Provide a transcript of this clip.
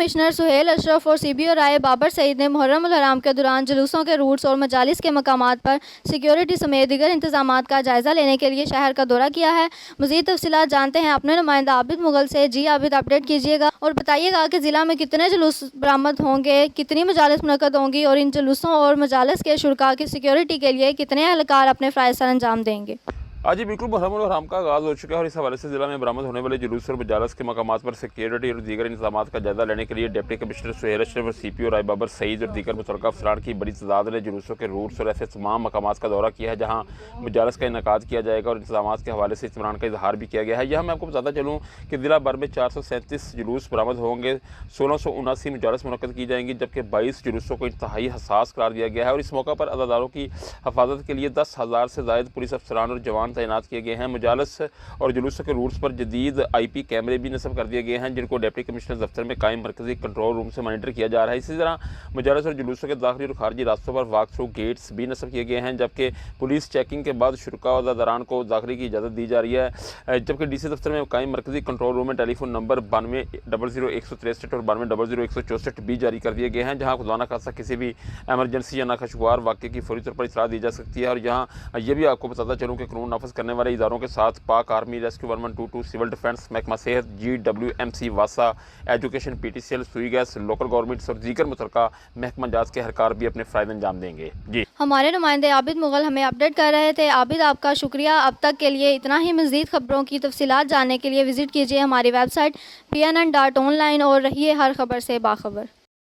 Commissioner Sohail اشرف اور CBO رائے بابر سعید نے محرم الحرام کے دوران جلوسوں کے روٹس اور مجالس کے مقامات پر سیکیورٹی سمیت دیگر انتظامات کا جائزہ لینے کے لیے شہر کا دورہ کیا ہے۔ مزید تفصیلات جانتے ہیں اپنے نمائندہ عابد مغل سے۔ جی عابد، اپڈیٹ کیجیے گا اور بتائیے گا کہ ضلع میں کتنے جلوس برآمد ہوں گے، کتنی مجالس منعقد ہوں گی اور ان جلوسوں اور مجالس کے شرکاء کی سیکیورٹی کے لیے کتنے اہلکار اپنے فرائض سر انجام دیں گے۔ آج ہی بالکل محرم الحرام کا آغاز ہو چکا ہے اور اس حوالے سے ضلع میں برآمد ہونے والے جلوس اور مجالس کے مقامات پر سیکیورٹی اور دیگر انتظامات کا جائزہ لینے کے لیے ڈپٹی کمشنر سہیل اشرف اور CPO رائے بابر سعید اور دیگر متعلقہ افسران کی بڑی تعداد نے جلوسوں کے روٹس اور ایسے تمام مقامات کا دورہ کیا ہے جہاں مجالس کا انعقاد کیا جائے گا اور انتظامات کے حوالے سے اطمینان کا اظہار بھی کیا گیا ہے۔ یہاں میں آپ کو بتاتا چلوں کہ ضلع بھر میں 437 جلوس برآمد ہوں گے، 1679 مجالس منعقد کی جائیں گی، جبکہ 22 جلوسوں کو انتہائی حساس قرار دیا گیا ہے اور اس موقع پر عزاداروں کی حفاظت کے لیے 10,000 سے زائد پولیس افسران اور جوان تعینات کیے گئے ہیں۔ مجالس اور جلوسوں کے روٹس پر جدید IP کیمرے بھی نصب کر دیے گئے ہیں جن کو ڈپٹی کمشنر دفتر میں قائم مرکزی کنٹرول روم سے مانیٹر کیا جا رہا ہے۔ اسی طرح مجالس اور جلوسوں کے داخلی اور خارجی راستوں پر واک تھرو گیٹس بھی نصب کیے گئے ہیں، جبکہ پولیس چیکنگ کے بعد شرکاء و عزاداران کو داخلے کی اجازت دی جا رہی ہے، جبکہ DC دفتر میں قائم مرکزی کنٹرول روم میں ٹیلی فون نمبر 92000163 اور 920164 بھی جاری کر دیے گئے ہیں، جہاں خدا نخواستہ کسی بھی ایمرجنسی یا ناخوشگوار واقعے کی فوری طور پر اطلاع دی جا سکتی ہے۔ اور یہاں یہ بھی آپ کو بتاتا چلوں کہ قانون نافذ کرنے والے اداروں کے ساتھ پاک آرمی، ریسکیو 1122، سول ڈیفنس، محکمہ صحت، GWMC، واسا، ایجوکیشن، PTCL، سوئی گیس، لوکل گورنمنٹس اور دیگر متعلقہ محکمہ جات کے اہلکار بھی اپنے فرائض انجام دیں گے۔ جی، ہمارے نمائندے عابد مغل ہمیں اپڈیٹ کر رہے تھے۔ عابد، آپ کا شکریہ۔ اب تک کے لیے اتنا ہی۔ مزید خبروں کی تفصیلات جاننے کے لیے وزٹ کیجیے ہماری ویب سائٹ pnn.online اور رہیے ہر خبر سے باخبر۔